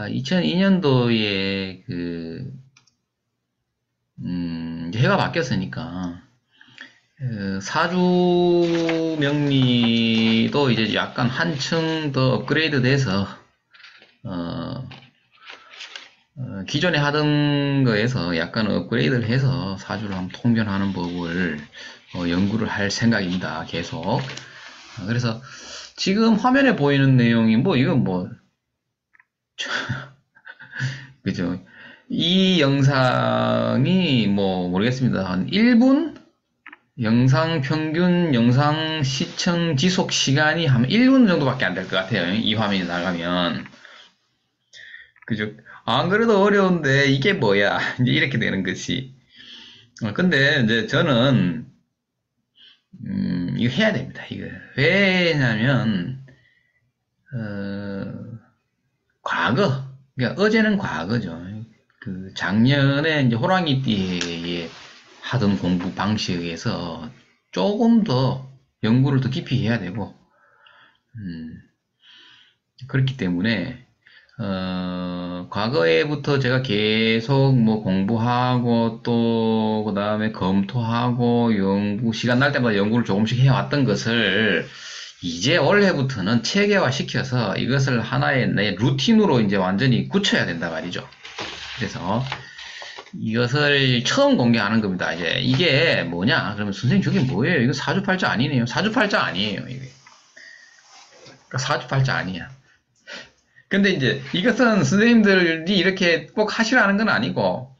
2002년도에 이제 해가 바뀌었으니까, 사주 명리도 이제 약간 한층 더 업그레이드 돼서, 어, 기존에 하던 거에서 약간 업그레이드를 해서 사주를 한번 통변하는 법을 연구를 할 생각입니다. 계속. 그래서 지금 화면에 보이는 내용이 뭐 이건 뭐 그죠? 이 영상이 뭐 모르겠습니다. 한 1분 영상 평균 영상 시청 지속 시간이 한 1분 정도밖에 안 될 것 같아요. 이 화면이 나가면. 그죠? 안 그래도 어려운데 이게 뭐야? 이제 이렇게 되는 것이. 근데 이제 저는 이거 해야 됩니다. 이거 왜냐면 과거, 그러니까 어제는 과거죠. 그 작년에 이제 호랑이띠에 하던 공부 방식에서 조금 더 연구를 더 깊이 해야 되고, 그렇기 때문에 과거에부터 제가 계속 뭐 공부하고 또 그 다음에 검토하고 연구 시간 날 때마다 연구를 조금씩 해왔던 것을 이제 올해부터는 체계화 시켜서 이것을 하나의 내 루틴으로 이제 완전히 굳혀야 된다 말이죠. 그래서 이것을 처음 공개하는 겁니다. 이제 이게 뭐냐? 그러면 선생님 저게 뭐예요? 이거 사주팔자 아니네요. 사주팔자 아니에요. 이게. 그러니까 사주팔자 아니야. 근데 이제 이것은 선생님들이 이렇게 꼭 하시라는 건 아니고,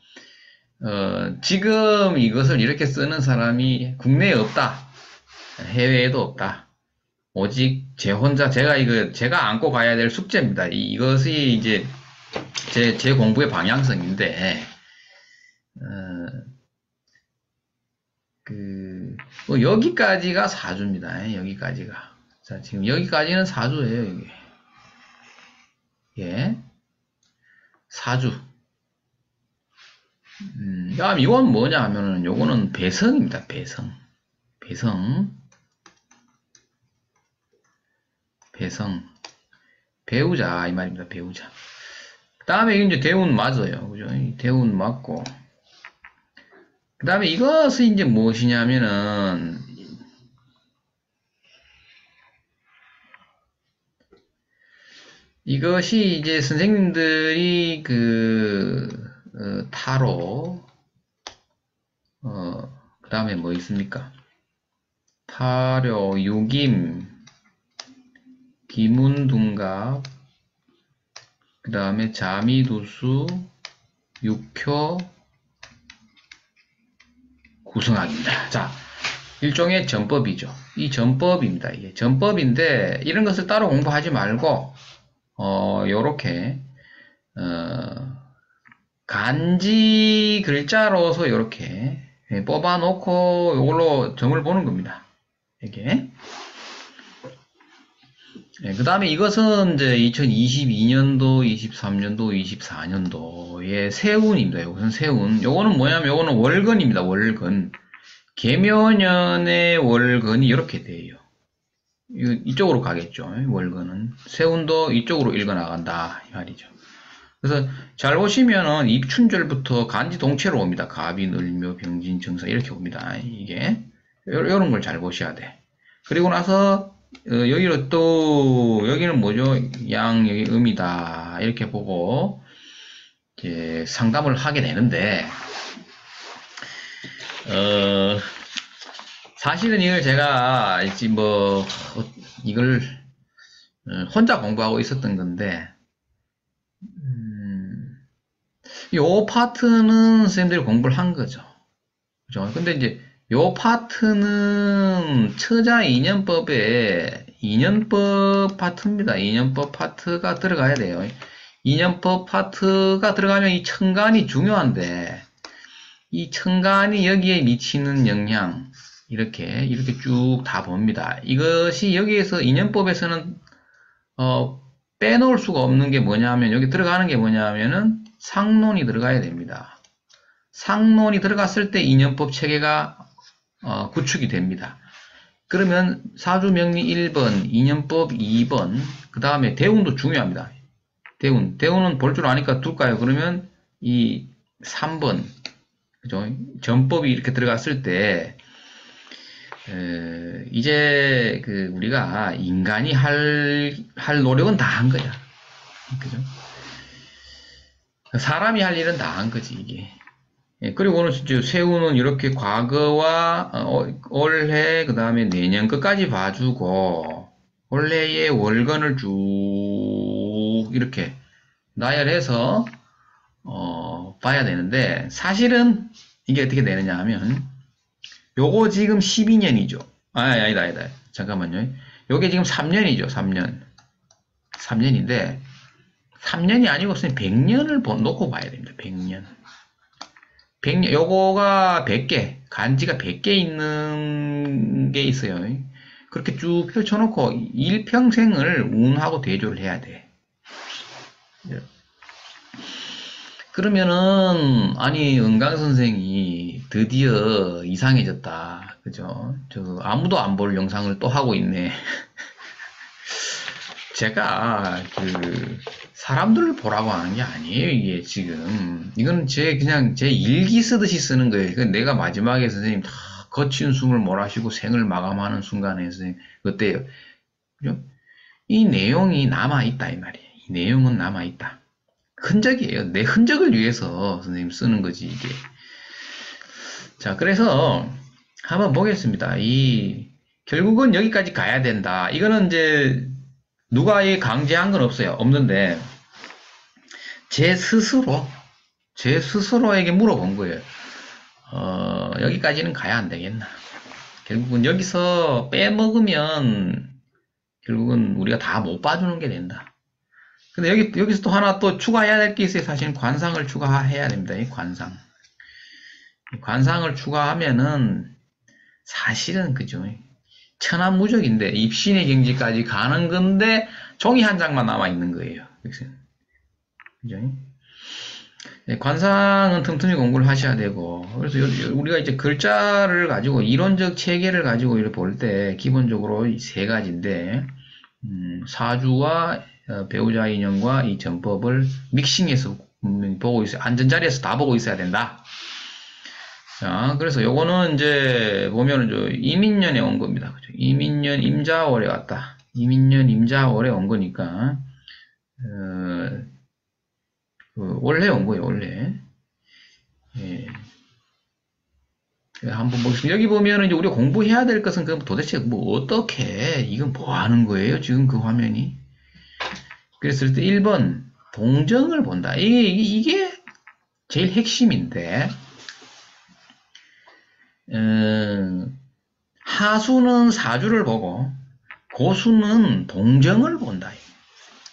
지금 이것을 이렇게 쓰는 사람이 국내에 없다. 해외에도 없다. 오직 제 혼자, 제가 안고 가야 될 숙제입니다. 이것이 이제 제 공부의 방향성인데, 뭐 여기까지가 사주입니다. 여기까지가. 자, 지금 여기까지는 사주예요, 이게. 예. 사주. 이건 뭐냐 하면은, 요거는 배성입니다. 배성. 배성. 배성. 배우자, 이 말입니다. 배우자. 그 다음에 이제 대운 맞아요. 그죠? 대운 맞고. 그 다음에 이것이 이제 무엇이냐면은, 이것이 이제 선생님들이 타로, 그 다음에 뭐 있습니까? 타로, 유김, 기문둔갑, 그 다음에 자미두수, 육효, 구성학입니다. 자, 일종의 전법이죠. 이 전법입니다. 이게 전법인데, 이런 것을 따로 공부하지 말고, 요렇게, 간지 글자로서 요렇게 뽑아놓고 요걸로 점을 보는 겁니다. 이게. 그 다음에 이것은 이제 2022년도, 23년도, 24년도의 세운입니다. 이것은 세운. 요거는 뭐냐면 요거는 월근입니다. 월근. 계묘년의 월근이 이렇게 돼요. 이쪽으로 가겠죠. 월근은. 세운도 이쪽으로 읽어 나간다. 이 말이죠. 그래서 잘 보시면은 입춘절부터 간지 동체로 옵니다. 갑인, 을묘, 병진, 정사 이렇게 옵니다. 이게. 요런 걸 잘 보셔야 돼. 그리고 나서 여기로 또 여기는 뭐죠? 양 여기 음이다 이렇게 보고 이제 상담을 하게 되는데 사실은 이걸 제가 이제 뭐 이걸 혼자 공부하고 있었던 건데 요 파트는 선생님들이 공부를 한 거죠. 그죠? 근데 이제 요 파트는 처자 인연법에 인연법 파트입니다. 인연법 파트가 들어가야 돼요. 인연법 파트가 들어가면 이 천간이 중요한데 이 천간이 여기에 미치는 영향 이렇게 쭉 다 봅니다. 이것이 여기에서 인연법에서는 빼놓을 수가 없는 게 뭐냐면 여기 들어가는 게 뭐냐면은 상론이 들어가야 됩니다. 상론이 들어갔을 때 인연법 체계가 구축이 됩니다. 그러면 사주명리 1번, 인연법 2번, 그 다음에 대운도 중요합니다. 대운은 볼 줄 아니까 둘까요? 그러면 이 3번, 그죠? 전법이 이렇게 들어갔을 때, 이제 우리가 인간이 할 노력은 다 한 거야. 그죠? 사람이 할 일은 다 한 거지, 이게. 예, 그리고 오늘 진짜 세우는 이렇게 과거와 올해, 그 다음에 내년 끝까지 봐주고, 올해의 월간을 쭉 이렇게 나열해서, 봐야 되는데, 사실은 이게 어떻게 되느냐 하면, 요거 지금 12년이죠. 아니다. 잠깐만요. 요게 지금 3년이죠, 3년. 3년인데, 3년이 아니고 100년을 놓고 봐야 됩니다, 100년. 100년, 요거가 100개, 간지가 100개 있는 게 있어요. 그렇게 쭉 펼쳐놓고 일평생을 운하고 대조를 해야 돼. 그러면은, 아니, 은강 선생이 드디어 이상해졌다. 그죠? 아무도 안 볼 영상을 또 하고 있네. 제가, 사람들을 보라고 하는 게 아니에요, 이게 지금. 이건 그냥 제 일기 쓰듯이 쓰는 거예요. 이건 내가 마지막에 선생님 다 거친 숨을 몰아쉬고 생을 마감하는 순간에 선생님, 어때요? 그죠? 이 내용이 남아있다, 이 말이에요. 이 내용은 남아있다. 흔적이에요. 내 흔적을 위해서 선생님 쓰는 거지, 이게. 자, 그래서 한번 보겠습니다. 결국은 여기까지 가야 된다. 이거는 이제 누가 강제한 건 없는데, 제 스스로에게 물어본 거예요. 여기까지는 가야 안 되겠나. 결국은 여기서 빼먹으면, 결국은 우리가 다 못 봐주는 게 된다. 근데 여기서 또 하나 또 추가해야 될 게 있어요. 사실 관상을 추가해야 됩니다. 이 관상. 관상을 추가하면은, 사실은 그죠. 천하무적인데, 입신의 경지까지 가는 건데, 종이 한 장만 남아 있는 거예요. 그죠? 네, 관상은 틈틈이 공부를 하셔야 되고, 그래서 우리가 이제 글자를 가지고, 이론적 체계를 가지고 이렇게 볼 때, 기본적으로 이 세 가지인데, 사주와 배우자 인연과 이 전법을 믹싱해서 보고 있어요. 앉은 자리에서 다 보고 있어야 된다. 자, 그래서 요거는 이제 보면은 이민년에 온 겁니다. 그죠? 이민년 임자월에 왔다. 이민년 임자월에 온 거니까, 원래 온 거예요, 원래. 예. 한번 보겠습니다. 여기 보면은 이제 우리가 공부해야 될 것은 그럼 도대체 어떻게, 이건 뭐 하는 거예요? 지금 그 화면이. 그랬을 때 1번, 동정을 본다. 이게 제일 핵심인데, 하수는 사주를 보고, 고수는 동정을 본다.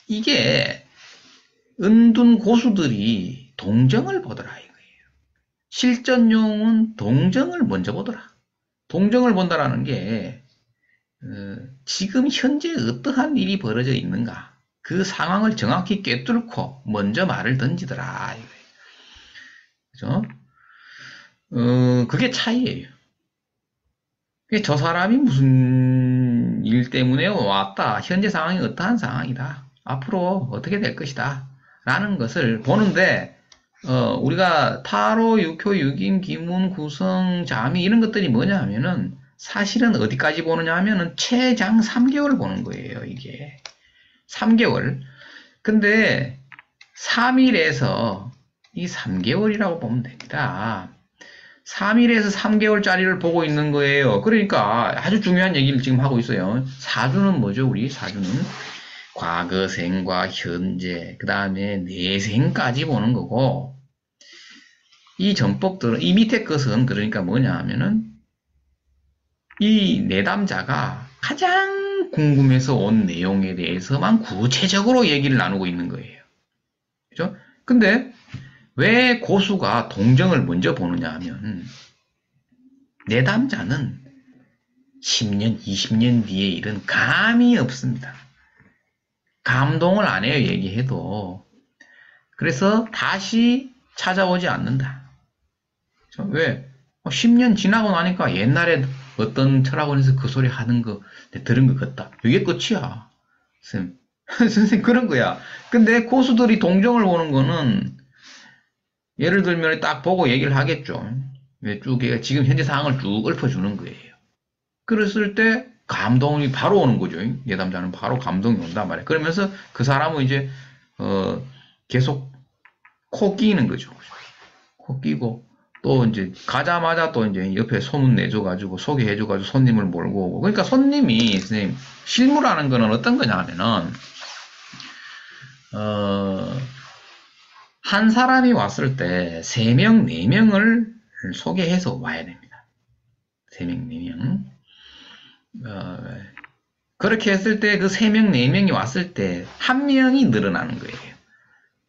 이게, 은둔 고수들이 동정을 보더라, 이거예요. 실전용은 동정을 먼저 보더라. 동정을 본다라는 게, 지금 현재 어떠한 일이 벌어져 있는가. 그 상황을 정확히 꿰뚫고 먼저 말을 던지더라, 이거예요. 그죠? 그게 차이예요. 저 사람이 무슨 일 때문에 왔다. 현재 상황이 어떠한 상황이다. 앞으로 어떻게 될 것이다. 라는 것을 보는데, 우리가 타로, 육효, 육임, 기문, 구성, 자미 이런 것들이 뭐냐 하면은 사실은 어디까지 보느냐 하면은 최장 3개월 보는 거예요, 이게. 3개월. 근데 3일에서 이 3개월이라고 보면 됩니다. 3일에서 3개월짜리를 보고 있는 거예요. 그러니까 아주 중요한 얘기를 지금 하고 있어요. 사주는 뭐죠, 우리? 사주는 과거 생과 현재, 그 다음에 내생까지 보는 거고, 이 전법들은, 이 밑에 것은 그러니까 뭐냐 하면은, 이 내담자가 가장 궁금해서 온 내용에 대해서만 구체적으로 얘기를 나누고 있는 거예요. 그죠? 근데, 왜 고수가 동정을 먼저 보느냐 하면, 내담자는 10년, 20년 뒤에 일은 감이 없습니다. 감동을 안 해요, 얘기해도. 그래서 다시 찾아오지 않는다. 왜? 10년 지나고 나니까 옛날에 어떤 철학원에서 그 소리 하는 거, 들은 것 같다. 이게 끝이야. 쌤. 선생님, 그런 거야. 근데 고수들이 동정을 보는 거는, 예를 들면 딱 보고 얘기를 하겠죠. 쭉, 지금 현재 상황을 쭉 읊어주는 거예요. 그랬을 때, 감동이 바로 오는 거죠. 예담자는 바로 감동이 온단 말이에요. 그러면서 그 사람은 이제, 어, 계속 코 끼는 거죠. 코 끼고, 또 이제 가자마자 또 이제 옆에 소문 내줘가지고 소개해줘가지고 손님을 몰고 오고. 그러니까 손님이, 선생님, 실무라는 거는 어떤 거냐 하면은, 어, 한 사람이 왔을 때 3명, 4명을 소개해서 와야 됩니다. 3명, 4명. 어, 그렇게 했을 때 그 3명, 4명이 왔을 때 1명이 늘어나는 거예요.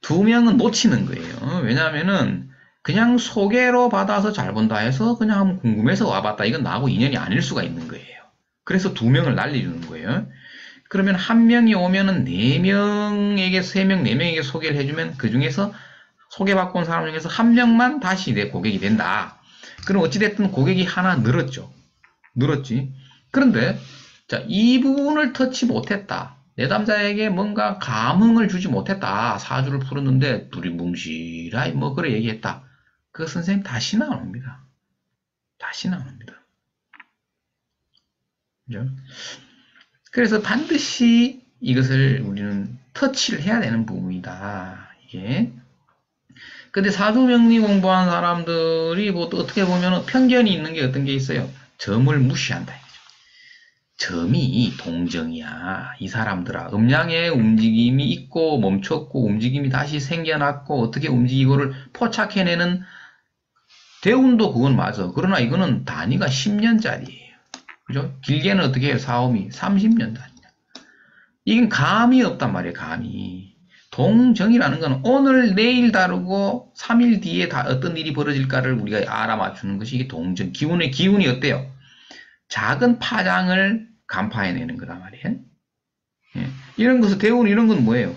2명은 놓치는 거예요. 왜냐하면은 그냥 소개로 받아서 잘 본다 해서 그냥 궁금해서 와봤다. 이건 나하고 인연이 아닐 수가 있는 거예요. 그래서 2명을 날려주는 거예요. 그러면 1명이 오면은 4명에게, 3명, 4명에게 소개를 해주면 그 중에서 소개받고 온 사람 중에서 1명만 다시 내 고객이 된다. 그럼 어찌됐든 고객이 하나 늘었죠. 늘었지. 그런데, 자, 이 부분을 터치 못했다. 내담자에게 뭔가 감흥을 주지 못했다. 사주를 풀었는데, 둘이 뭉실하이 뭐, 그래 얘기했다. 그 선생님 다시는 안 옵니다. 다시는 안 옵니다. 그죠? 그래서 반드시 이것을 우리는 터치를 해야 되는 부분이다. 이게. 근데 사주명리 공부한 사람들이 뭐 또 어떻게 보면 편견이 있는 게 어떤 게 있어요. 점을 무시한다. 점이 동정이야. 이 사람들아. 음양의 움직임이 있고 멈췄고 움직임이 다시 생겨났고 어떻게 움직이고를 포착해내는 대운도 그건 맞아. 그러나 이거는 단위가 10년짜리예요. 그죠? 길게는 어떻게 해요? 사오미 30년 단위야. 이건 감이 없단 말이에요. 감이. 동정이라는 건 오늘 내일 다르고 3일 뒤에 어떤 일이 벌어질까를 우리가 알아맞추는 것이 이게 동정. 기운이 어때요? 작은 파장을 간파해내는 거란 말이에요. 예. 이런 것은 대운 이런 건 뭐예요?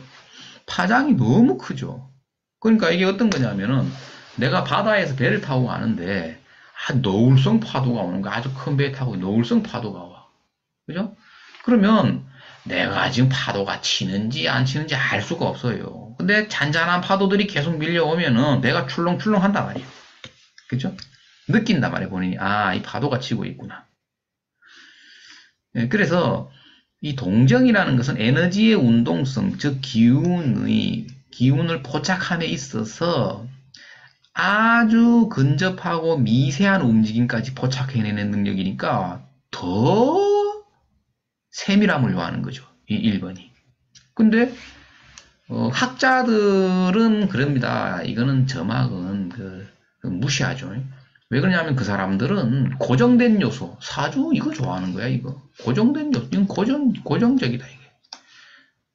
파장이 너무 크죠. 그러니까 이게 어떤 거냐면은 내가 바다에서 배를 타고 가는데 노을성 파도가 오는 거 아주 큰 배 타고 노을성 파도가 와. 그죠? 그러면 내가 지금 파도가 치는지 안 치는지 알 수가 없어요. 근데 잔잔한 파도들이 계속 밀려오면은 배가 출렁출렁 한단 말이에요. 그죠? 느낀단 말이에요, 본인이. 아, 이 파도가 치고 있구나. 예, 그래서 이 동정이라는 것은 에너지의 운동성, 즉 기운을 포착함에 있어서 아주 근접하고 미세한 움직임까지 포착해내는 능력이니까 더 세밀함을 요하는 거죠. 이 1번이. 근데 학자들은 그럽니다. 이거는 점학은 무시하죠. 왜 그러냐면 그 사람들은 고정된 요소, 사주 이거 좋아하는 거야, 이거. 고정된 요소, 이건 고정적이다, 이게.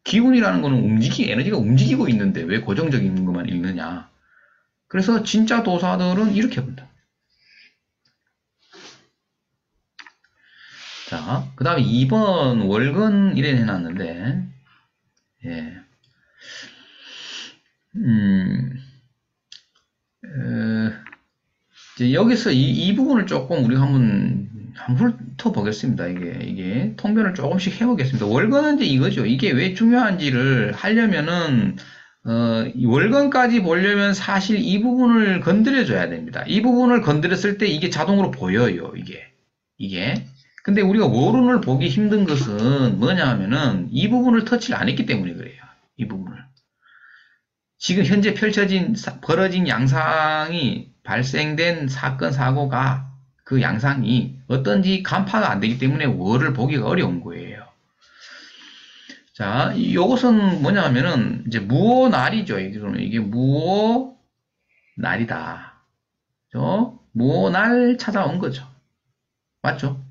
기운이라는 거는 에너지가 움직이고 있는데 왜 고정적인 것만 읽느냐. 그래서 진짜 도사들은 이렇게 본다. 자, 그 다음에 2번 월근 이래 해놨는데, 예. 이제 여기서 이 부분을 조금 우리가 한번 훑어보겠습니다. 이게 통변을 조금씩 해보겠습니다. 월근은 이제 이거죠. 이게 왜 중요한지를 하려면은, 이 월근까지 보려면 사실 이 부분을 건드려줘야 됩니다. 이 부분을 건드렸을 때 이게 자동으로 보여요. 이게. 근데 우리가 월운을 보기 힘든 것은 뭐냐 하면은 이 부분을 터치를 안 했기 때문에 그래요. 이 부분을. 지금 현재 벌어진 양상이 발생된 사건, 사고가 그 양상이 어떤지 간파가 안 되기 때문에 월을 보기가 어려운 거예요. 자, 이것은 뭐냐 하면은 이제 무오날이죠. 이게 무오날이다. 무오날 찾아온 거죠. 맞죠?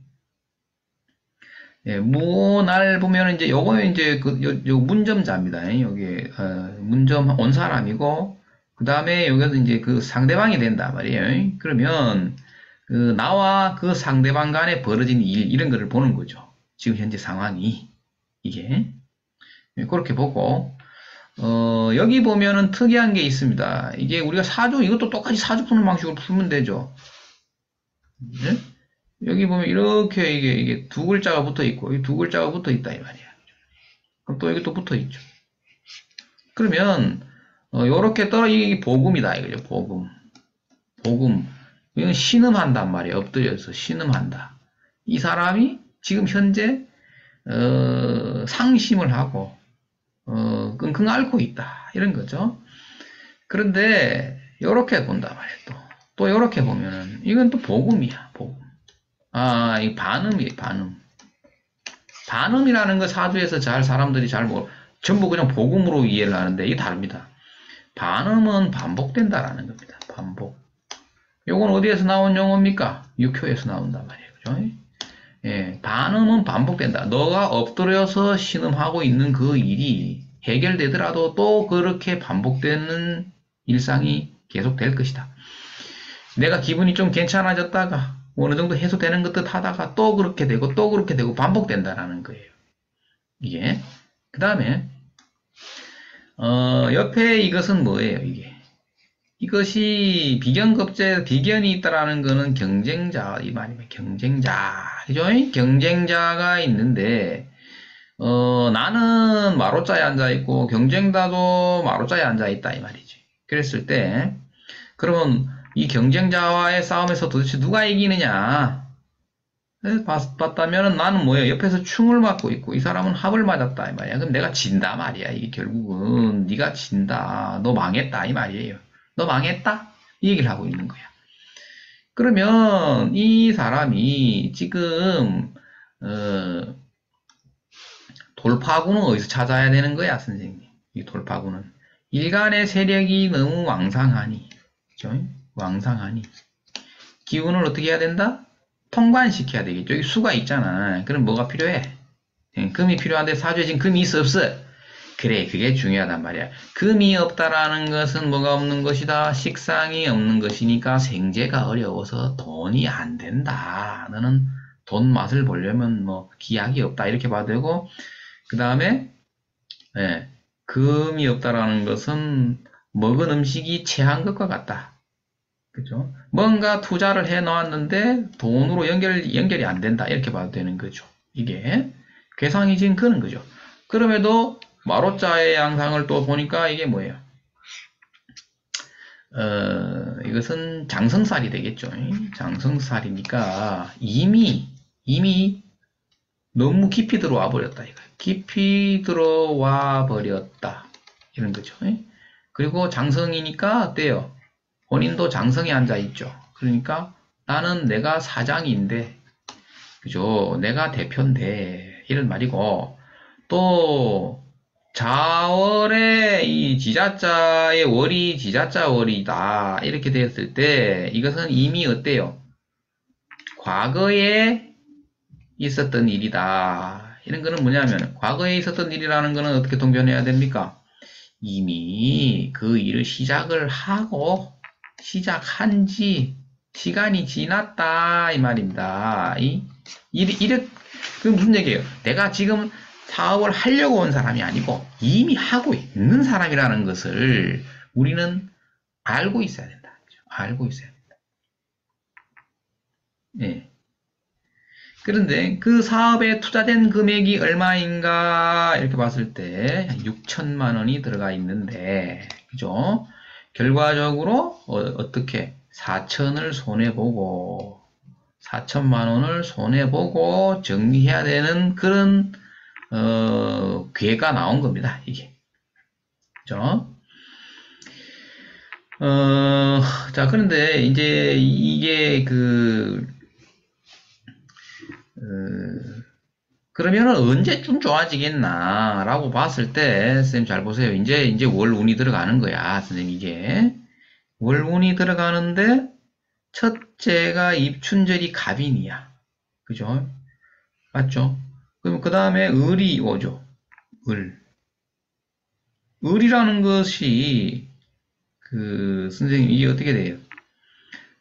예, 무날 보면 이제 요거는 이제 요 문점자입니다. 여기 문점 온 사람이고 그 다음에 여기서 이제 그 상대방이 된다 말이에요. 그러면 나와 그 상대방 간에 벌어진 일 이런 거를 보는 거죠. 지금 현재 상황이 이게 그렇게 보고 여기 보면은 특이한 게 있습니다. 이게 우리가 이것도 똑같이 사주 푸는 방식으로 풀면 되죠. 네? 여기 보면 이렇게 이게 두 글자가 붙어 있고 이 두 글자가 붙어 있다 이 말이야. 그럼 또 여기 또 붙어 있죠. 그러면 요렇게 이게 복음이다 이거죠. 복음. 이건 신음한단 말이에요. 엎드려서 신음한다. 이 사람이 지금 현재 상심을 하고 끙끙 앓고 있다 이런 거죠. 그런데 요렇게 본단 말이에요. 또 요렇게 보면은 이건 또 복음이야. 복음. 이 반음이에요. 반음이라는 거 사주에서 사람들이 전부 그냥 복음으로 이해를 하는데 이게 다릅니다. 반음은 반복된다라는 겁니다. 반복. 요건 어디에서 나온 용어입니까? 육효에서 나온단 말이에요. 그죠? 예, 반음은 반복된다. 너가 엎드려서 신음하고 있는 그 일이 해결되더라도 또 그렇게 반복되는 일상이 계속될 것이다. 내가 기분이 좀 괜찮아졌다가 어느 정도 해소되는 것 듯 하다가 또 그렇게 되고 또 그렇게 되고 반복된다라는 거예요. 이게. 그 다음에 옆에 이것은 뭐예요? 이것이 비견이 있다라는 거는 경쟁자 이 말이면 경쟁자 그죠? 경쟁자가 있는데 나는 마로자에 앉아 있고 경쟁자도 마로자에 앉아 있다 이 말이지. 그랬을 때 그러면 이 경쟁자와의 싸움에서 도대체 누가 이기느냐? 봤다면 나는 뭐예요? 옆에서 충을 맞고 있고 이 사람은 합을 맞았다 이 말이야. 그럼 내가 진다 말이야. 이게 결국은 네가 진다. 너 망했다 이 말이에요. 너 망했다? 이 얘기를 하고 있는 거야. 그러면 이 사람이 지금 돌파구는 어디서 찾아야 되는 거야, 선생님? 이 돌파구는 일간의 세력이 너무 왕상하니, 그죠? 왕상하니 기운을 어떻게 해야 된다? 통관시켜야 되겠죠. 여기 수가 있잖아. 그럼 뭐가 필요해? 금이 필요한데 사주에 지금 금이 있어 없어? 그래, 그게 중요하단 말이야. 금이 없다라는 것은 뭐가 없는 것이다? 식상이 없는 것이니까 생재가 어려워서 돈이 안 된다. 너는 돈 맛을 보려면 뭐 기약이 없다 이렇게 봐도 되고, 그 다음에 금이 없다라는 것은 먹은 음식이 체한 것과 같다. 그죠? 뭔가 투자를 해 놓았는데 돈으로 연결이 안 된다. 이렇게 봐도 되는 거죠. 이게 괴상이 지금 그런 거죠. 그럼에도 마로자의 양상을 또 보니까 이게 뭐예요? 이것은 장성살이 되겠죠. 장성살이니까 이미 너무 깊이 들어와 버렸다. 이거. 깊이 들어와 버렸다. 이런 거죠. 그리고 장성이니까 어때요? 본인도 장성에 앉아 있죠. 그러니까 나는 내가 사장인데, 그죠? 내가 대표인데, 이런 말이고, 또, 자월의 이 지자자의 월이 지자자 월이다. 이렇게 되었을 때, 이것은 이미 어때요? 과거에 있었던 일이다. 이런 거는 뭐냐면, 과거에 있었던 일이라는 거는 어떻게 동변해야 됩니까? 이미 그 일을 시작한 지 시간이 지났다 이 말입니다. 그 무슨 얘기예요? 내가 지금 사업을 하려고 온 사람이 아니고 이미 하고 있는 사람이라는 것을 우리는 알고 있어야 된다. 알고 있어야 된다. 예. 그런데 그 사업에 투자된 금액이 얼마인가 이렇게 봤을 때 6천만 원이 들어가 있는데 그죠? 결과적으로 어떻게 4천을 손해보고 4천만 원을 손해보고 정리해야 되는 그런 기회가 나온 겁니다. 이게 그죠? 자 그런데 이제 이게 그러면은 언제쯤 좋아지겠나 라고 봤을 때 선생님 잘 보세요. 이제 월운이 들어가는 거야. 선생님 이게 월운이 들어가는데 첫째가 입춘절이 갑인이야. 그죠? 맞죠? 그럼 그 다음에 을이 오죠. 을이라는 것이 선생님 이게 어떻게 돼요?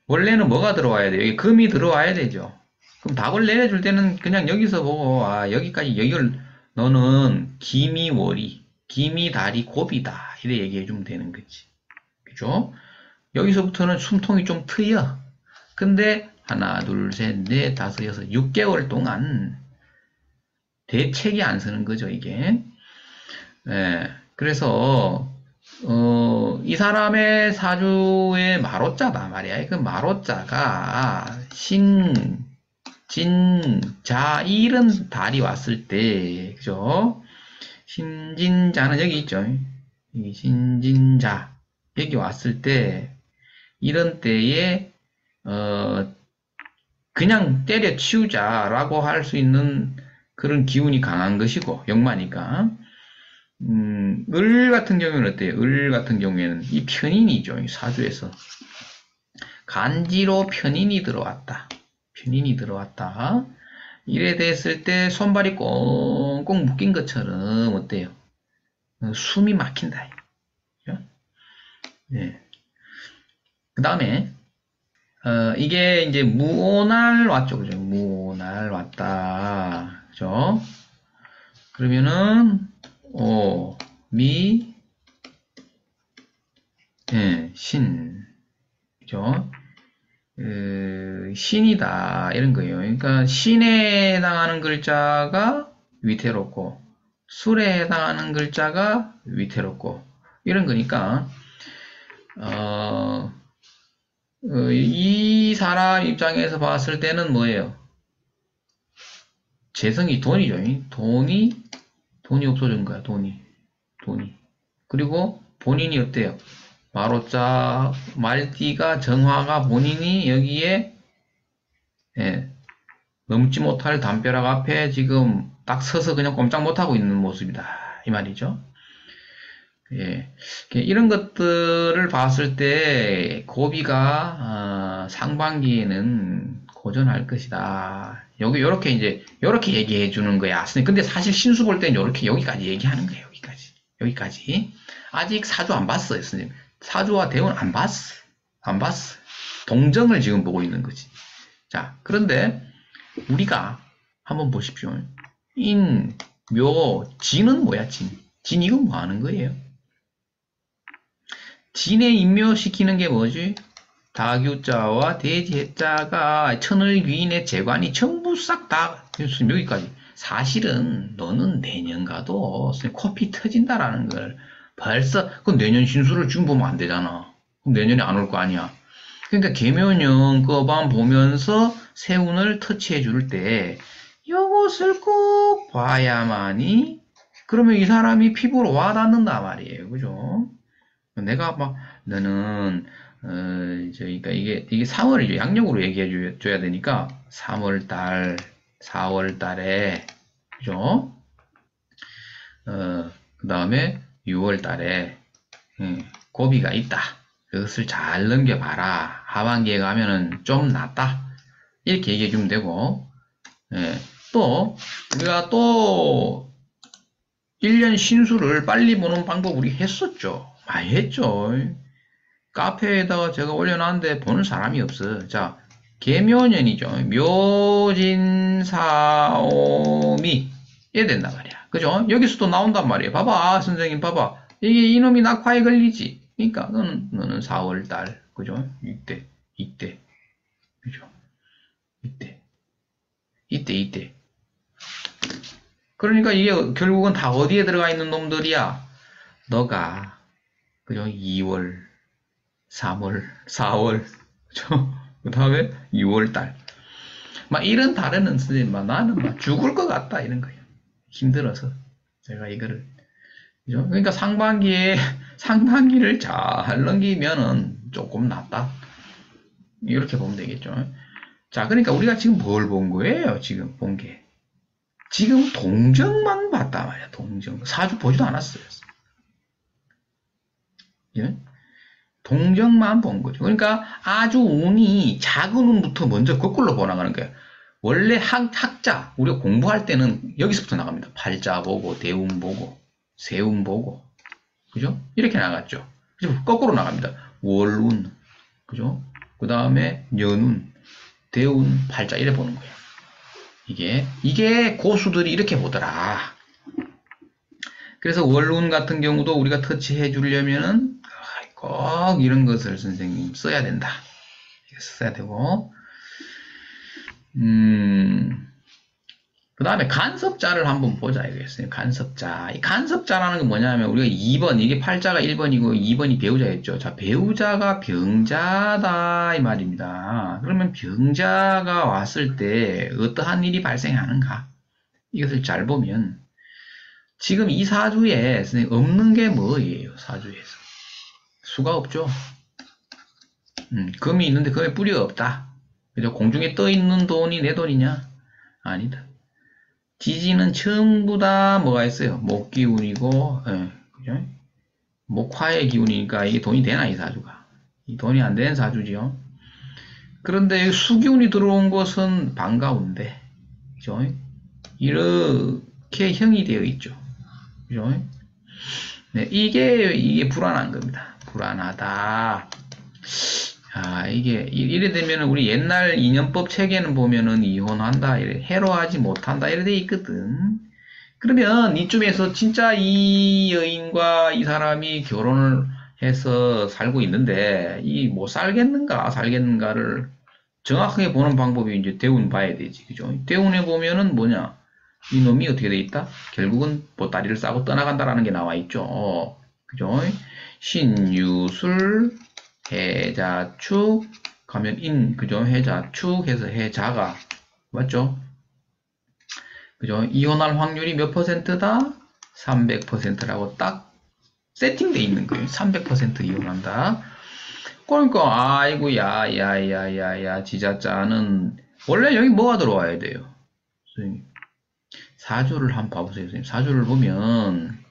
원래는 뭐가 들어와야 돼요? 여기 금이 들어와야 되죠. 그럼 답을 내려줄 때는 그냥 여기서 보고 여기까지 여기를 너는 기미월이 기미달이 곱이다 이래 얘기해 주면 되는 거지. 그죠? 여기서부터는 숨통이 좀 트여. 근데 하나 둘 셋 넷 다섯 여섯 6개월 동안 대책이 안 서는 거죠 이게. 예, 그래서, 이 사람의 사주의 마로자다 말이야. 그 마로자가 진, 자, 이런 달이 왔을 때, 그죠? 신진자는 여기 있죠. 이 신진자. 여기 왔을 때, 이런 때에, 어, 그냥 때려치우자라고 할 수 있는 그런 기운이 강한 것이고, 역마니까. 을 같은 경우는 어때요? 을 같은 경우에는 이 편인이죠. 이 사주에서. 간지로 편인이 들어왔다. 편인이 들어왔다. 이래 됐을 때 손발이 꽁꽁 묶인 것처럼 어때요? 숨이 막힌다. 그죠? 예. 그 다음에 이게 이제 무오날 왔죠. 그죠? 무오날 왔다. 그죠? 그러면은 미, 예, 신. 그죠? 신이다. 이런 거예요. 그러니까 신에 해당하는 글자가 위태롭고 술에 해당하는 글자가 위태롭고 이런 거니까 어, 이 사람 입장에서 봤을 때는 뭐예요? 재성이 돈이죠. 돈이 없어진 거야. 돈이. 그리고 본인이 어때요? 마로자 말띠가 정화가 본인이 여기에 예, 넘지 못할 담벼락 앞에 지금 딱 서서 그냥 꼼짝 못하고 있는 모습이다. 이 말이죠. 예. 이런 것들을 봤을 때 고비가 상반기에는 고전할 것이다. 여기 요렇게 얘기해 주는 거야. 근데 사실 신수 볼 때는 요렇게 여기까지 얘기하는 거예요. 여기까지. 아직 사주 안 봤어요, 선생님. 사주와 대운 안 봤어. 안 봤어. 동정을 지금 보고 있는 거지. 자, 그런데 우리가 한번 보십시오. 인, 묘, 진은 뭐야, 진? 진 이건 뭐 하는 거예요? 진에 인묘시키는 게 뭐지? 다규자와 대지해자가 천을 귀인의 재관이 전부 싹 다 여기까지. 사실은 너는 내년 가도 코피 터진다라는 걸 벌써 그 내년 신수를 지금 보면 안 되잖아. 그럼 내년에 안 올 거 아니야. 그러니까 계묘년 거만 보면서 세운을 터치해 줄 때 이것을 꼭 봐야만이 그러면 이 사람이 피부로 와닿는단 말이에요. 그죠? 내가 막 너는 그러니까 이게 3월이죠. 양력으로 얘기해 줘야 되니까 3월 달, 4월 달에 그죠? 그 다음에 6월 달에 고비가 있다. 그것을 잘 넘겨봐라. 하반기에 가면은 좀 낫다. 이렇게 얘기해 주면 되고 예, 또 우리가 또 1년 신수를 빨리 보는 방법 우리 했었죠. 많이 했죠. 카페에다가 제가 올려놨는데 보는 사람이 없어. 자, 계묘년이죠. 묘진사오미 이래 된단 말이야. 그죠? 여기서도 나온단 말이에요. 봐봐, 선생님 봐봐. 이게 이놈이 낙화에 걸리지. 그러니까 너는 4월달, 그죠? 이때, 그죠? 이때. 그러니까 이게 결국은 다 어디에 들어가 있는 놈들이야? 너가, 그죠? 2월, 3월, 4월, 그죠? 그 다음에 6월달. 막 이런 달에는 선생님, 나는 막 죽을 것 같다, 이런 거예요. 힘들어서. 제가 이거를. 그죠? 그러니까 상반기를 잘 넘기면은 조금 낫다. 이렇게 보면 되겠죠. 자, 그러니까 우리가 지금 뭘 본 거예요? 지금 본 게. 지금 동정만 봤단 말이야, 동정. 사주 보지도 않았어요. 예? 동정만 본 거죠. 그러니까 아주 운이 작은 운부터 먼저 거꾸로 보나가는 거예요. 원래 학자, 우리가 공부할 때는 여기서부터 나갑니다. 팔자 보고, 대운 보고, 세운 보고, 그죠? 이렇게 나갔죠. 그죠? 거꾸로 나갑니다. 월운, 그죠? 그 다음에 년운, 대운, 팔자 이래 보는 거예요. 이게 고수들이 이렇게 보더라. 그래서 월운 같은 경우도 우리가 터치해 주려면은 꼭 이런 것을 선생님 써야 된다. 써야 되고, 그 그 다음에 간섭자를 한번 보자 이거였어요. 간섭자. 이 간섭자라는 게 뭐냐면 우리가 2번, 이게 팔자가 1번이고 2번이 배우자였죠. 자, 배우자가 병자다 이 말입니다. 그러면 병자가 왔을 때 어떠한 일이 발생하는가? 이것을 잘 보면 지금 이 사주에 선생님 없는 게 뭐예요? 사주에서. 수가 없죠. 금이 있는데 금에 뿌리가 없다. 그죠? 공중에 떠 있는 돈이 내 돈이냐? 아니다. 지지는 전부 다 뭐가 있어요? 목기운이고, 예, 그죠? 목화의 기운이니까 이게 돈이 되나, 이 사주가. 이 돈이 안 되는 사주지요. 그런데 수기운이 들어온 것은 반가운데, 그죠? 이렇게 형이 되어 있죠. 그죠? 네, 이게 불안한 겁니다. 불안하다. 아, 이게, 이래 되면 우리 옛날 인연법 체계는 보면은 이혼한다, 이래, 해로하지 못한다, 이래 돼 있거든. 그러면 이쯤에서 진짜 이 여인과 이 사람이 결혼을 해서 살고 있는데, 이 뭐 살겠는가를 정확하게 보는 방법이 이제 대운 봐야 되지, 그죠? 대운에 보면은 뭐냐? 이놈이 어떻게 돼 있다? 결국은 보따리를 싸고 떠나간다라는 게 나와 있죠. 그죠? 신유술, 해자축 가면 그죠? 해자축 해서 해자가 맞죠? 그죠? 이혼할 확률이 몇 %다? 300%라고 딱 세팅돼 있는 거예요. 300% 이혼한다. 그러니까 아이고 야야야야야 지자자는 원래 여기 뭐가 들어와야 돼요? 선생님. 사주를 한번 봐보세요. 선생님. 사주를 보면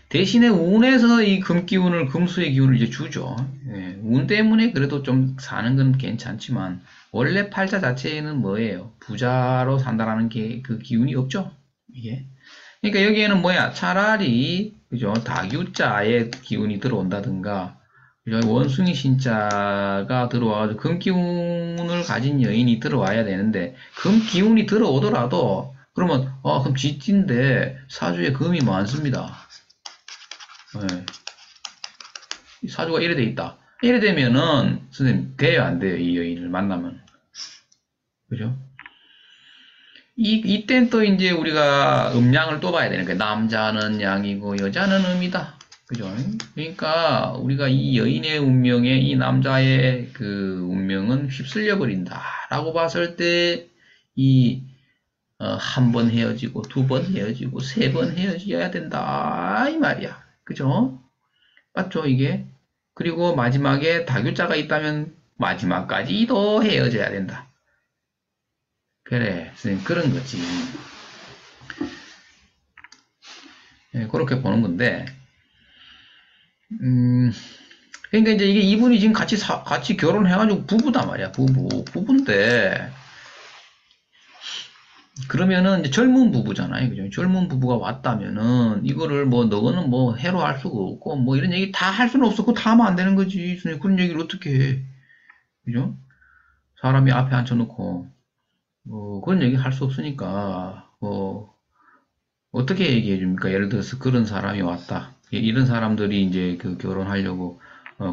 대신에 운에서 이 금기운을, 금수의 기운을 이제 주죠. 예, 운 때문에 그래도 좀 사는 건 괜찮지만, 원래 팔자 자체에는 뭐예요? 부자로 산다라는 게 그 기운이 없죠? 이게. 그러니까 여기에는 뭐야? 차라리, 그죠? 다규자의 기운이 들어온다든가, 그죠? 원숭이 신자가 들어와가지고 금기운을 가진 여인이 들어와야 되는데, 금기운이 들어오더라도, 그러면, 그럼 쥐띠인데 사주에 금이 많습니다. 네. 사주가 이래 돼 있다. 이래 되면은 선생님 돼요 안 돼요? 이 여인을 만나면 그죠? 이땐 또 이제 우리가 음양을 또 봐야 되는 거예요. 남자는 양이고 여자는 음이다. 그죠? 그러니까 우리가 이 여인의 운명에 이 남자의 그 운명은 휩쓸려 버린다라고 봤을 때 이 한 번 헤어지고 두 번 헤어지고 세 번 헤어져야 된다 이 말이야. 그죠? 맞죠, 이게? 그리고 마지막에 다교자가 있다면 마지막까지도 헤어져야 된다. 그래, 선생님, 그런 거지. 예, 그렇게 보는 건데, 그러니까 이제 이게 이분이 지금 같이 결혼해가지고 부부다 말이야, 부부인데, 그러면은 이제 젊은 부부잖아요. 그죠? 젊은 부부가 왔다면은 이거를 뭐 너는 뭐 해로 할 수가 없고 뭐 이런 얘기 다 할 수는 없어. 그거 다 하면 안 되는 거지. 그런 얘기를 어떻게 해? 그죠? 사람이 앞에 앉혀놓고 뭐 그런 얘기 할 수 없으니까 뭐 어떻게 얘기해 줍니까? 예를 들어서 그런 사람이 왔다. 이런 사람들이 이제 그 결혼하려고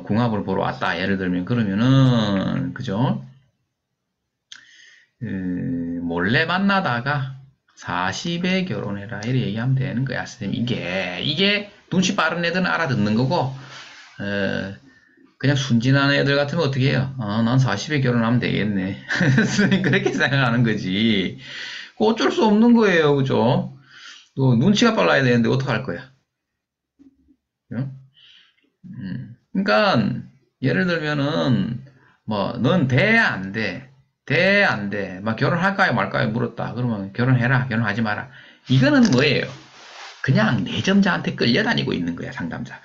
궁합을 보러 왔다. 예를 들면 그러면은 그죠? 몰래 만나다가 40에 결혼해라 이렇게 얘기하면 되는 거야. 선생님. 이게 눈치 빠른 애들은 알아듣는 거고 그냥 순진한 애들 같으면 어떻게 해요? 난 40에 결혼하면 되겠네. 선생님 그렇게 생각하는 거지. 어쩔 수 없는 거예요. 그죠? 또 눈치가 빨라야 되는데 어떡할 거야? 그러니까 예를 들면은 뭐 넌 돼? 안 돼? 돼? 안 돼? 막 결혼할까요? 말까요? 물었다. 그러면 결혼해라. 결혼하지 마라. 이거는 뭐예요? 그냥 내점자한테 끌려다니고 있는 거야, 상담자가.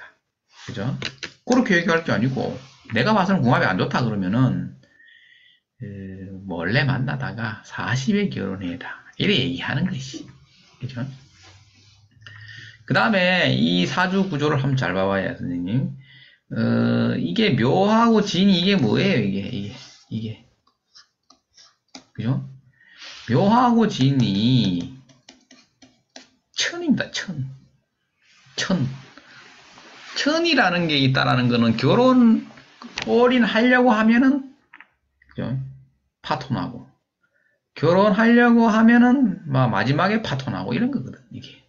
그죠? 그렇게 얘기할 게 아니고 내가 봐서는 궁합이 안 좋다 그러면은 몰래 만나다가 40에 결혼해라. 이래 얘기하는 것이. 그죠? 그 다음에 이 사주 구조를 한번 잘 봐봐야 선생님. 이게 묘하고 진이 이게 뭐예요? 이게. 그죠? 묘하고 진이 천입니다. 천이라는 게 있다라는 거는 올인하려고 하면은 그죠? 파토나고 결혼하려고 하면은 마지막에 파토나고 이런 거거든, 이게.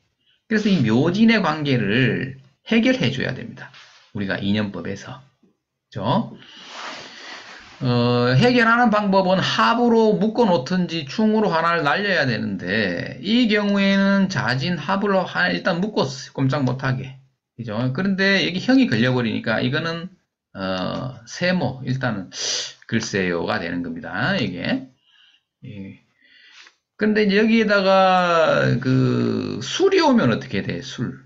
그래서 이 묘진의 관계를 해결해 줘야 됩니다. 우리가 인연법에서. 그죠? 해결하는 방법은 합으로 묶어 놓든지 충으로 하나를 날려야 되는데, 이 경우에는 자진 합으로 하나 일단 묶었어요. 꼼짝 못하게. 그죠? 그런데 여기 형이 걸려버리니까 이거는, 세모, 일단은, 글쎄요가 되는 겁니다. 이게. 예. 근데 이제 여기에다가 술이 오면 어떻게 돼? 술.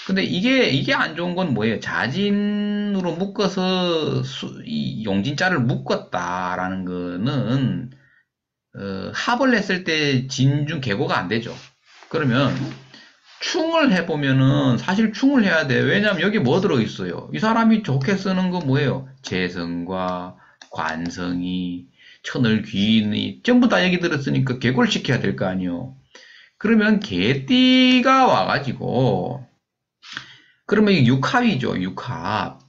근데 이게 안 좋은 건 뭐예요? 자진으로 묶어서 이 용진자를 묶었다라는 거는 합을 했을 때 진중 계고가 안 되죠. 그러면 충을 해보면은 사실 충을 해야 돼. 왜냐면 여기 뭐 들어있어요? 이 사람이 좋게 쓰는 거 뭐예요? 재성과 관성이 천을 귀인이 전부 다 여기 들었으니까 계고를 시켜야 될 거 아니에요. 그러면 개띠가 와가지고 그러면 이게 육합이죠, 육합.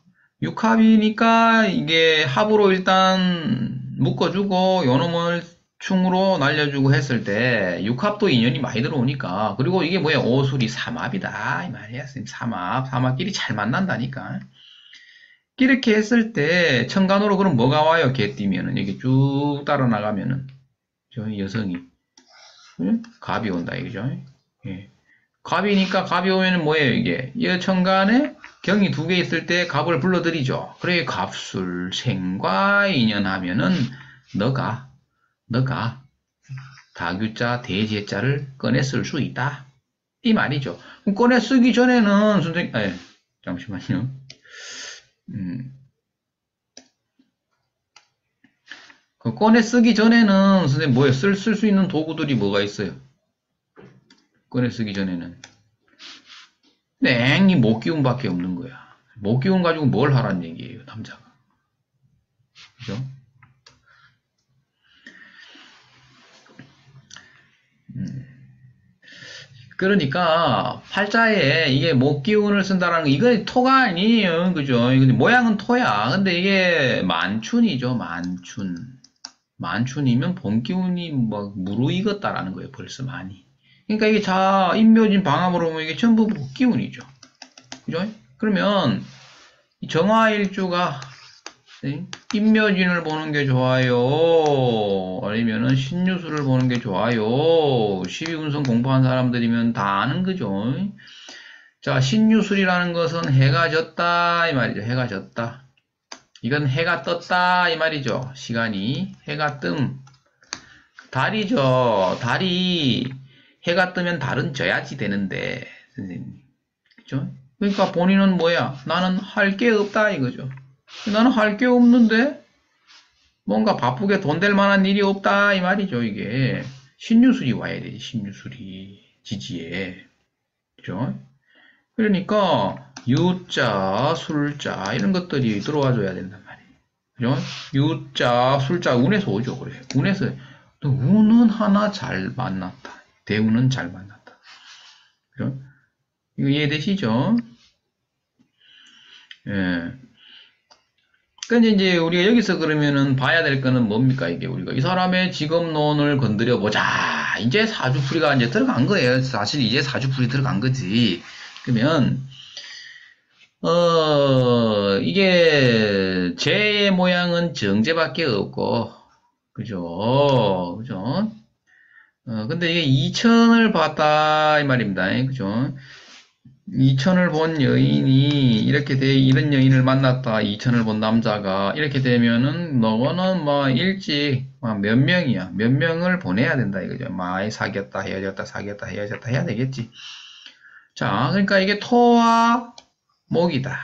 육합이니까 이게 합으로 일단 묶어주고 요놈을 충으로 날려주고 했을 때 육합도 인연이 많이 들어오니까 그리고 이게 뭐야 오술이 삼합이다 이 말이야. 삼합끼리 잘 만난다니까. 이렇게 했을 때 천간으로 그럼 뭐가 와요? 개 띠면은 여기 쭉 따라 나가면은 저 여성이 갑이 온다 이거죠. 예. 갑이니까 갑이 오면 뭐예요 이게? 이 천간에 경이 두 개 있을 때 갑을 불러들이죠. 그래 갑술 생과 인연하면은 너가 다규자 대제자를 꺼내 쓸 수 있다. 이 말이죠. 그럼 꺼내 쓰기 전에는 선생님, 잠시만요. 꺼내 쓰기 전에는 선생님 뭐예요? 쓸 수 있는 도구들이 뭐가 있어요? 꺼내 쓰기 전에는. 땡이 목기운밖에 없는 거야. 목기운 가지고 뭘 하란 얘기예요, 남자가. 그죠? 그러니까 팔자에 이게 목기운을 쓴다라는 거 이건 토가 아니에요, 그죠? 모양은 토야. 근데 이게 만춘이죠, 만춘. 만춘이면 봄기운이 막 무르익었다라는 거예요, 벌써 많이. 그러니까 이게 인묘진 방합으로 보면 이게 전부 목기운이죠. 그죠? 그러면 정화일주가 인묘진을 보는 게 좋아요? 아니면은 신유술을 보는 게 좋아요? 12운성 공부한 사람들이면 다 아는 거죠. 자, 신유술이라는 것은 해가 졌다 이 말이죠. 해가 졌다. 이건 해가 떴다 이 말이죠. 시간이 해가 뜸. 달이죠. 달이 해가 뜨면 달은 져야지 되는데 선생님. 그죠? 그러니까 본인은 뭐야? 나는 할 게 없다 이거죠. 나는 할 게 없는데 뭔가 바쁘게 돈 될 만한 일이 없다 이 말이죠. 이게 신유술이 와야 되지. 신유술이 지지에. 그죠? 그러니까 유자, 술자 이런 것들이 들어와 줘야 된단 말이에요. 그죠? 유자, 술자 운에서 오죠. 그래. 운에서 운은 하나 잘 만났다. 대운은 잘 만났다. 그죠? 이거 이해되시죠? 예. 근데 이제 우리가 여기서 그러면은 봐야 될 거는 뭡니까 이게 우리가 이 사람의 직업론을 건드려 보자. 이제 사주풀이가 이제 들어간 거예요. 사실 이제 사주풀이 들어간 거지. 그러면 이게 재의 모양은 정제밖에 없고 그죠? 그죠? 근데 이게 이천을 봤다 이 말입니다. 그죠? 이천을 본 여인이 이렇게 이런 여인을 만났다. 이천을 본 남자가 이렇게 되면은 너는 뭐 일찍 몇 명이야. 몇 명을 보내야 된다 이거죠. 많이 사귀었다, 헤어졌다, 사귀었다, 헤어졌다 해야 되겠지. 자, 그러니까 이게 토와 목이다.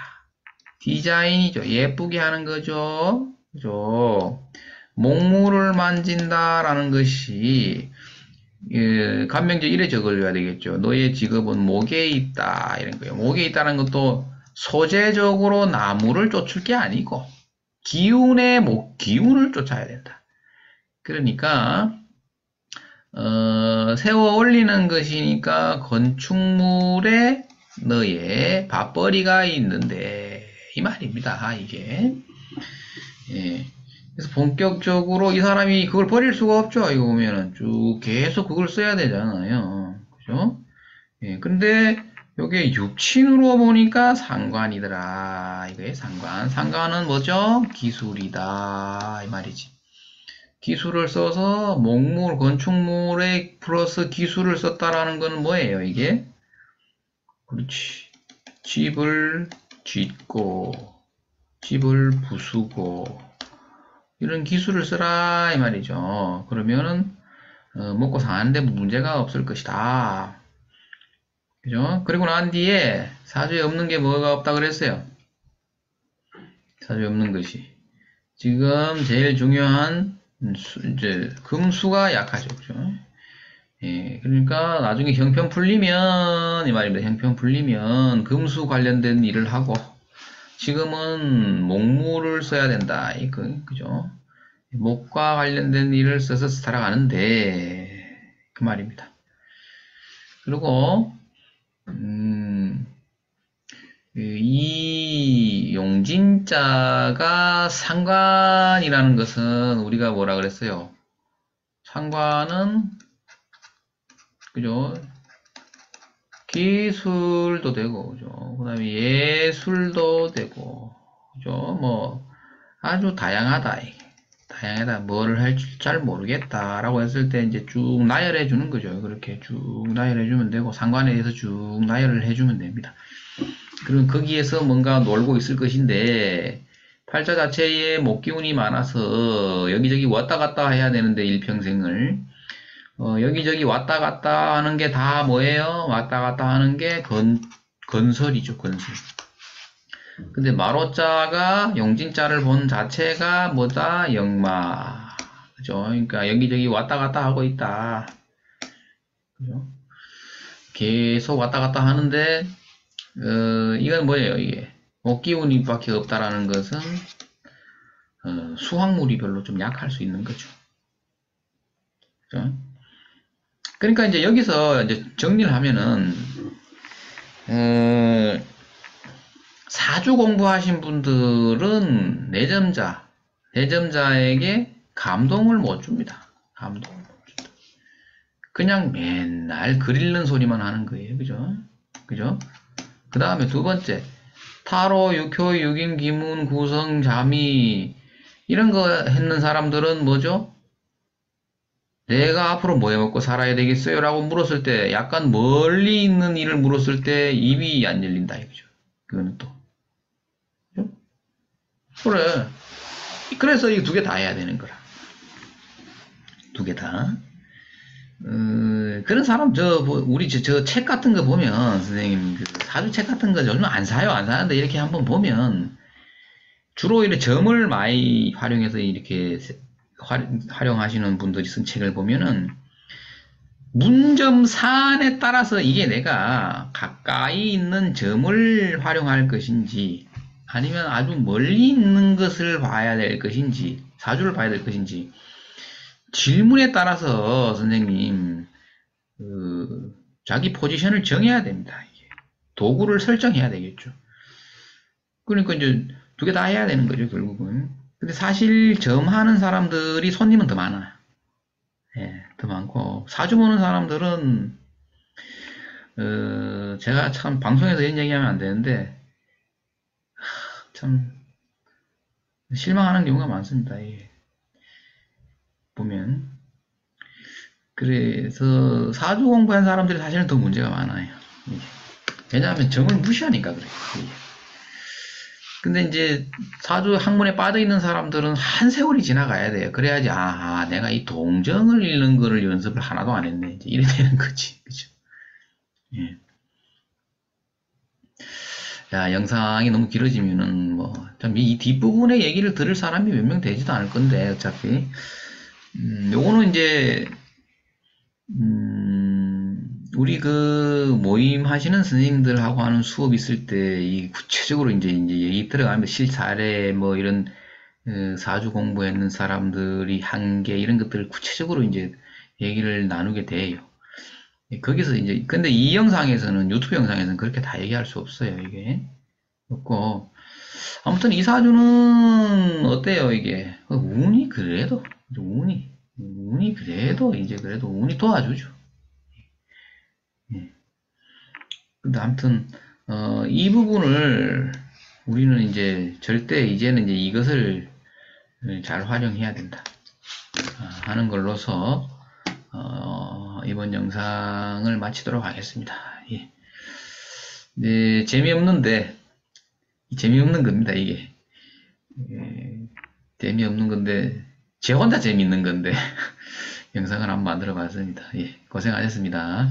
디자인이죠. 예쁘게 하는 거죠. 그죠? 목물을 만진다라는 것이 간명제 1에 적어줘야 되겠죠. 너의 직업은 목에 있다. 이런 거예요. 목에 있다는 것도 소재적으로 나무를 쫓을 게 아니고 기운을 쫓아야 된다. 그러니까 세워 올리는 것이니까 건축물에 너의 밥벌이가 있는데 이 말입니다. 이게 예. 그래서 본격적으로 이 사람이 그걸 버릴 수가 없죠. 이거 보면은 쭉 계속 그걸 써야 되잖아요. 그죠? 예, 근데 요게 육친으로 보니까 상관이더라. 이거의 상관. 상관은 뭐죠? 기술이다. 이 말이지. 기술을 써서 목물, 건축물에 플러스 기술을 썼다라는 건 뭐예요, 이게? 그렇지. 집을 짓고, 집을 부수고, 이런 기술을 쓰라, 이 말이죠. 그러면은, 먹고 사는데 문제가 없을 것이다. 그죠? 그리고 난 뒤에 사주에 없는 게 뭐가 없다 그랬어요? 사주에 없는 것이. 지금 제일 중요한 이제 금수가 약하죠. 그죠? 예, 그러니까 나중에 형편 풀리면 이 말입니다. 형편 풀리면 금수 관련된 일을 하고 지금은 목물을 써야 된다. 그죠? 목과 관련된 일을 써서 살아가는데 그 말입니다. 그리고 이 용진자가 상관이라는 것은 우리가 뭐라 그랬어요? 상관은 그죠? 기술도 되고 그죠? 그다음에 예술도 되고 그죠? 뭐 아주 다양하다. 다양하다. 뭐를 할지 잘 모르겠다라고 했을 때 이제 쭉 나열해 주는 거죠. 그렇게 쭉 나열해 주면 되고 상관에 대해서 쭉 나열을 해 주면 됩니다. 그럼 거기에서 뭔가 놀고 있을 것인데 팔자 자체에 목기운이 많아서 여기저기 왔다 갔다 해야 되는데 일평생을 여기저기 왔다 갔다 하는 게 다 뭐예요? 왔다 갔다 하는 게 건설이죠, 건설. 근데 마로자가 용진자를 본 자체가 뭐다? 역마. 그죠? 그러니까 여기저기 왔다 갔다 하고 있다. 그죠? 계속 왔다 갔다 하는데 이건 뭐예요, 이게? 목기운이 밖에 없다라는 것은 수확물이 별로 좀 약할 수 있는 거죠. 그죠? 그러니까 이제 여기서 이제 정리를 하면은 사주 공부하신 분들은 내점자에게 감동을 못 줍니다. 감동을 못 줍니다. 그냥 맨날 글 읽는 소리만 하는 거예요. 그죠? 그죠? 그 다음에 두 번째, 타로, 육효, 육임, 기문, 구성, 자미, 이런 거 했는 사람들은 뭐죠? 내가 앞으로 뭐 해먹고 살아야 되겠어요? 라고 물었을 때, 약간 멀리 있는 일을 물었을 때 입이 안 열린다, 이거죠. 그거는 또. 그죠? 그래. 그래서 이 두 개 다 해야 되는 거라. 두 개 다. 그런 사람, 우리 저 책 같은 거 보면, 선생님, 그 사주 책 같은 거 요즘 안 사요, 안 사는데 이렇게 한번 보면, 주로 이렇게 점을 많이 활용해서 이렇게 활용하시는 분들이 쓴 책을 보면은, 문점 사안에 따라서 이게 내가 가까이 있는 점을 활용할 것인지, 아니면 아주 멀리 있는 것을 봐야 될 것인지, 사주를 봐야 될 것인지, 질문에 따라서 선생님, 자기 포지션을 정해야 됩니다. 이게. 도구를 설정해야 되겠죠. 그러니까 이제 두 개 다 해야 되는 거죠, 결국은. 근데 사실 점하는 사람들이 손님은 더 많아요. 예, 더 많고, 사주 보는 사람들은, 제가 참 방송에서 이런 얘기하면 안 되는데, 참, 실망하는 경우가 많습니다. 예. 보면. 그래서 사주 공부한 사람들이 사실은 더 문제가 많아요. 이게. 왜냐하면 점을 무시하니까 그래요. 이게. 근데 이제 사주 학문에 빠져 있는 사람들은 한 세월이 지나가야 돼요. 그래야지 내가 이 동정을 읽는 거를 연습을 하나도 안 했네. 이제 이래 되는 거지. 그죠? 예. 야, 영상이 너무 길어지면은 뭐 참 이 뒷부분의 얘기를 들을 사람이 몇 명 되지도 않을 건데 어차피 요거는 이제 우리 그 모임 하시는 선생님들하고 하는 수업 있을 때 이 구체적으로 이제 얘기 들어가면 실사례 뭐 이런 사주 공부했는 사람들이 한 게 이런 것들을 구체적으로 이제 얘기를 나누게 돼요. 거기서 이제 근데 이 영상에서는 유튜브 영상에서는 그렇게 다 얘기할 수 없어요. 이게 없고 아무튼 이 사주는 어때요, 이게? 운이 그래도, 운이 그래도, 이제 그래도 운이 도와주죠. 예. 근데 아무튼, 이 부분을 우리는 이제 절대 이제는 이제 이것을 잘 활용해야 된다. 하는 걸로서, 이번 영상을 마치도록 하겠습니다. 예. 네, 재미없는 겁니다, 이게. 예, 재미없는 건데, 제 혼자 재미있는 건데, 영상을 한번 만들어 봤습니다. 예, 고생하셨습니다.